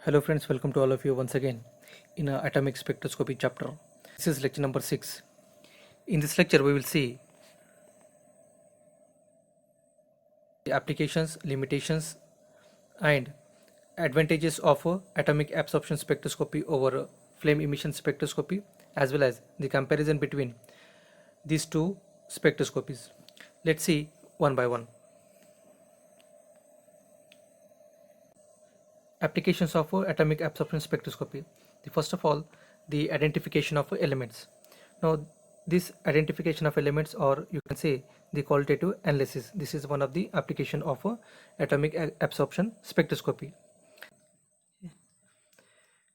Hello friends, welcome to all of you once again in atomic spectroscopy chapter. This is lecture number 6. In this lecture we will see the applications, limitations and advantages of atomic absorption spectroscopy over flame emission spectroscopy, as well as the comparison between these two spectroscopies. Let's see one by one. Applications of atomic absorption spectroscopy. First of all, the identification of elements. Now, this identification of elements, or you can say the qualitative analysis, this is one of the application of atomic absorption spectroscopy.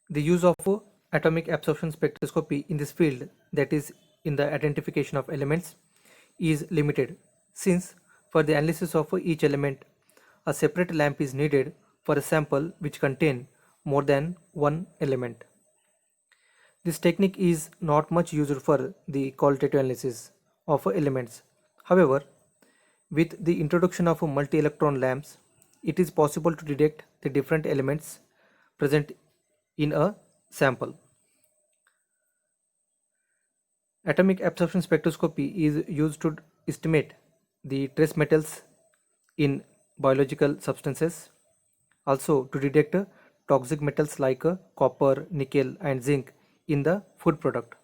The use of atomic absorption spectroscopy in this field, that is in the identification of elements, is limited, since for the analysis of each element a separate lamp is needed for a sample which contain more than one element. This technique is not much used for the qualitative analysis of elements. However, with the introduction of multi-electron lamps, it is possible to detect the different elements present in a sample. Atomic absorption spectroscopy is used to estimate the trace metals in biological substances, also to detect toxic metals like copper, nickel and zinc in the food product.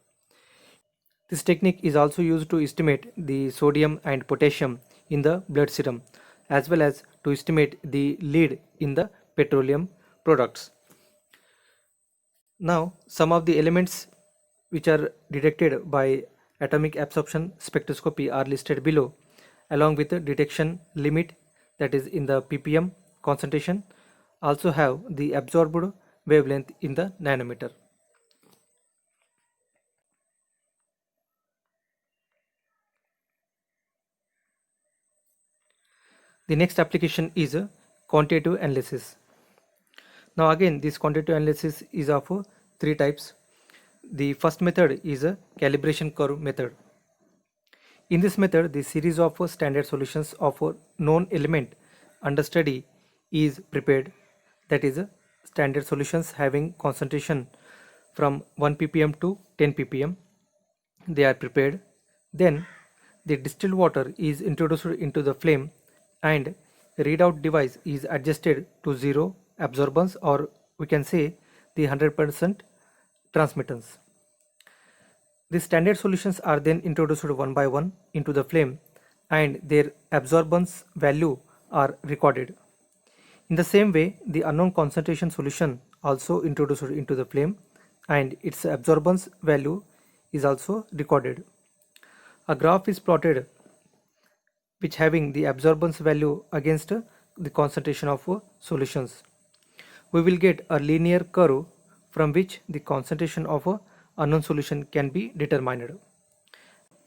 This technique is also used to estimate the sodium and potassium in the blood serum, as well as to estimate the lead in the petroleum products. Now, some of the elements which are detected by atomic absorption spectroscopy are listed below, along with the detection limit, that is in the ppm concentration, also have the absorbed wavelength in the nanometer. The next application is a quantitative analysis. Now again, this quantitative analysis is of three types. The first method is a calibration curve method. In this method, the series of standard solutions of a known element under study is prepared, that is standard solutions having concentration from 1 ppm to 10 ppm. They are prepared. Then the distilled water is introduced into the flame and readout device is adjusted to zero absorbance, or we can say the 100% transmittance. The standard solutions are then introduced one by one into the flame and their absorbance value are recorded. In the same way, the unknown concentration solution also introduced into the flame and its absorbance value is also recorded. A graph is plotted which having the absorbance value against the concentration of solutions. We will get a linear curve from which the concentration of a unknown solution can be determined,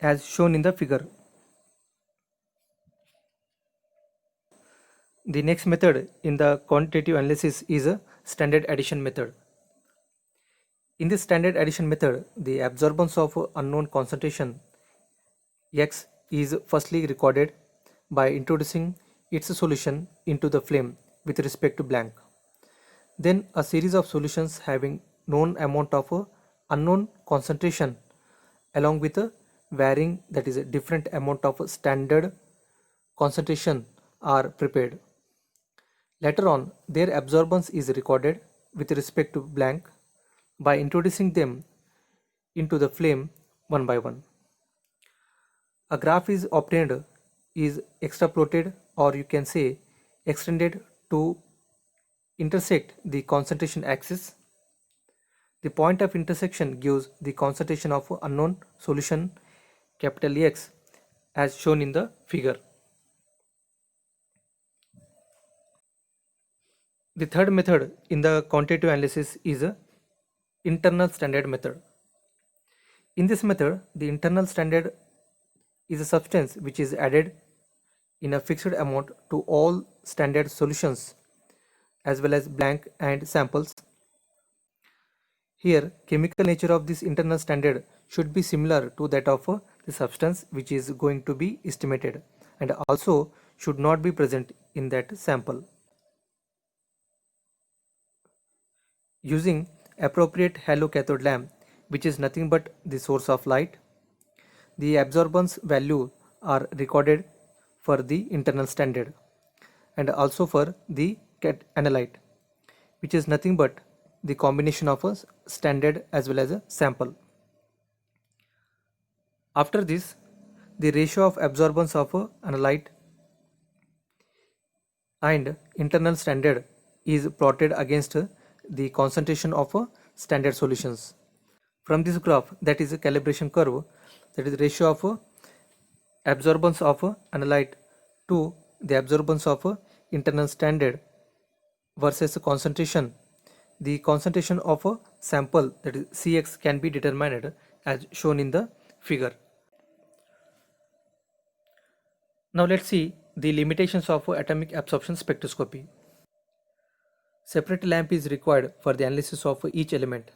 as shown in the figure. The next method in the quantitative analysis is a standard addition method. In this standard addition method, the absorbance of unknown concentration X is firstly recorded by introducing its solution into the flame with respect to blank. Then a series of solutions having known amount of unknown concentration along with a varying, that is a different amount of standard concentration are prepared. Later on, their absorbance is recorded with respect to blank by introducing them into the flame one by one. A graph is obtained, is extrapolated, or you can say extended to intersect the concentration axis. The point of intersection gives the concentration of unknown solution capital X, as shown in the figure. The third method in the quantitative analysis is a internal standard method. In this method, the internal standard is a substance which is added in a fixed amount to all standard solutions as well as blank and samples. Here, chemical nature of this internal standard should be similar to that of the substance which is going to be estimated, and also should not be present in that sample. Using appropriate halo cathode lamp, which is nothing but the source of light, the absorbance value are recorded for the internal standard and also for the analyte, which is nothing but the combination of a standard as well as a sample. After this, the ratio of absorbance of a analyte and internal standard is plotted against the concentration of standard solutions. From this graph, that is a calibration curve, that is the ratio of absorbance of analyte to the absorbance of internal standard versus concentration. The concentration of a sample, that is Cx, can be determined as shown in the figure. Now let's see the limitations of atomic absorption spectroscopy. Separate lamp is required for the analysis of each element,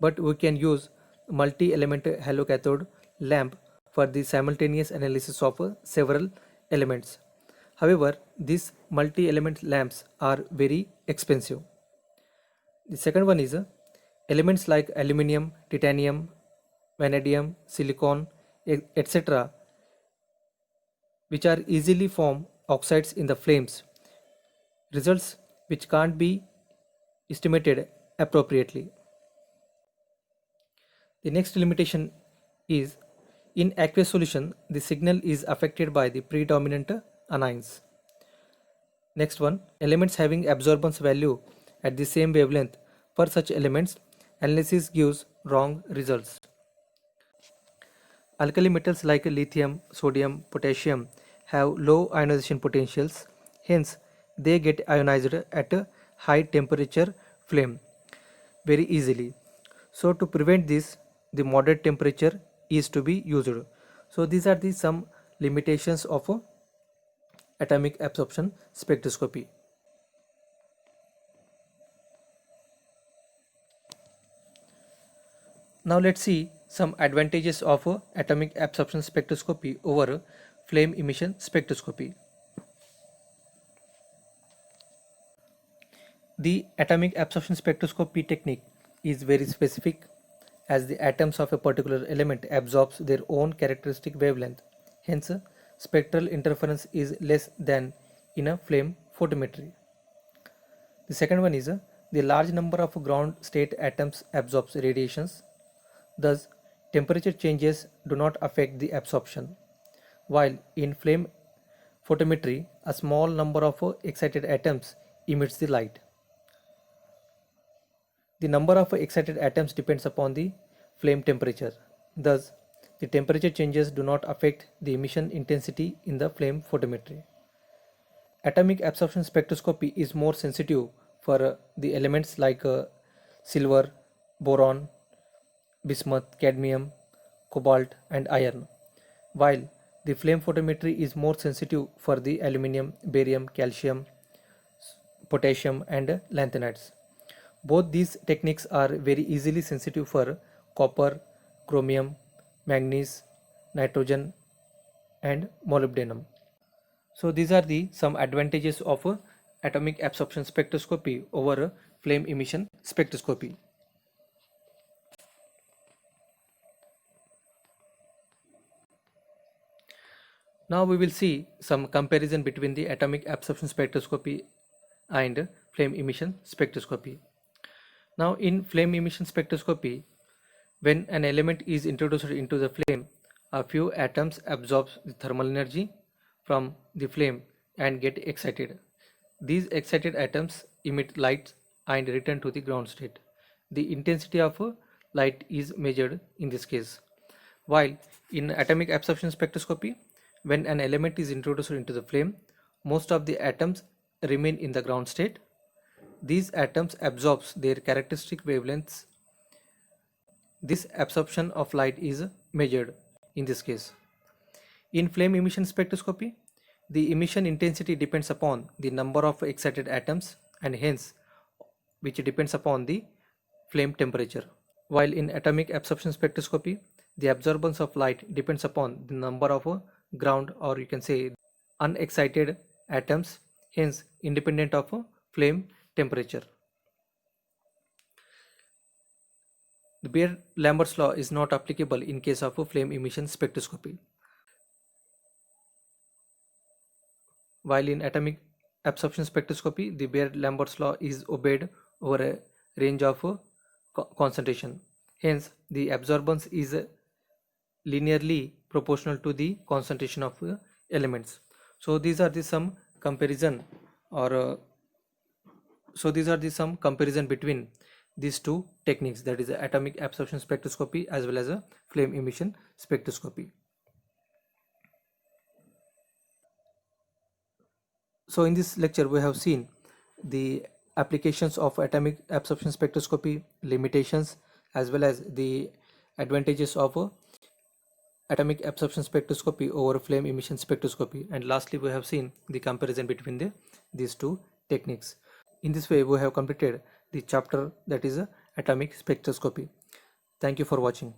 but we can use multi-element halocathode lamp for the simultaneous analysis of several elements. However, these multi-element lamps are very expensive. The second one is elements like aluminum, titanium, vanadium, silicon, etc., which are easily form oxides in the flames, results which can't be estimated appropriately. The next limitation is in aqueous solution, the signal is affected by the predominant anions. Next one, elements having absorbance value at the same wavelength. For such elements, analysis gives wrong results. Alkali metals like lithium, sodium, potassium have low ionization potentials, hence they get ionized at a high temperature flame very easily. So to prevent this, the moderate temperature is to be used. So these are the some limitations of atomic absorption spectroscopy. Now let's see some advantages of atomic absorption spectroscopy over flame emission spectroscopy. The atomic absorption spectroscopy technique is very specific as the atoms of a particular element absorbs their own characteristic wavelength. Hence, spectral interference is less than in a flame photometry. The second one is the large number of ground state atoms absorbs radiations. Thus, temperature changes do not affect the absorption. While in flame photometry, a small number of excited atoms emits the light. The number of excited atoms depends upon the flame temperature. Thus, the temperature changes do not affect the emission intensity in the flame photometry. Atomic absorption spectroscopy is more sensitive for the elements like silver, boron, bismuth, cadmium, cobalt, and iron, while the flame photometry is more sensitive for the aluminum, barium, calcium, potassium, and lanthanides. Both these techniques are very easily sensitive for copper, chromium, manganese, nitrogen, and molybdenum. So these are the some advantages of atomic absorption spectroscopy over flame emission spectroscopy. Now we will see some comparison between the atomic absorption spectroscopy and flame emission spectroscopy. Now in flame emission spectroscopy, when an element is introduced into the flame, a few atoms absorb the thermal energy from the flame and get excited. These excited atoms emit light and return to the ground state. The intensity of light is measured in this case. While in atomic absorption spectroscopy, when an element is introduced into the flame, most of the atoms remain in the ground state. These atoms absorb their characteristic wavelengths. This absorption of light is measured in this case. In flame emission spectroscopy, the emission intensity depends upon the number of excited atoms and hence which depends upon the flame temperature. While in atomic absorption spectroscopy, the absorbance of light depends upon the number of ground or you can say unexcited atoms, hence independent of flame temperature. The Beer-Lambert's law is not applicable in case of a flame emission spectroscopy. While in atomic absorption spectroscopy, the Beer-Lambert's law is obeyed over a range of concentration. Hence, the absorbance is linearly proportional to the concentration of elements. So these are the some comparison or some comparison between these two techniques, that is atomic absorption spectroscopy as well as a flame emission spectroscopy. So in this lecture we have seen the applications of atomic absorption spectroscopy, limitations, as well as the advantages of atomic absorption spectroscopy over flame emission spectroscopy, and lastly we have seen the comparison between these two techniques. In this way we have completed the chapter, that is atomic spectroscopy. Thank you for watching.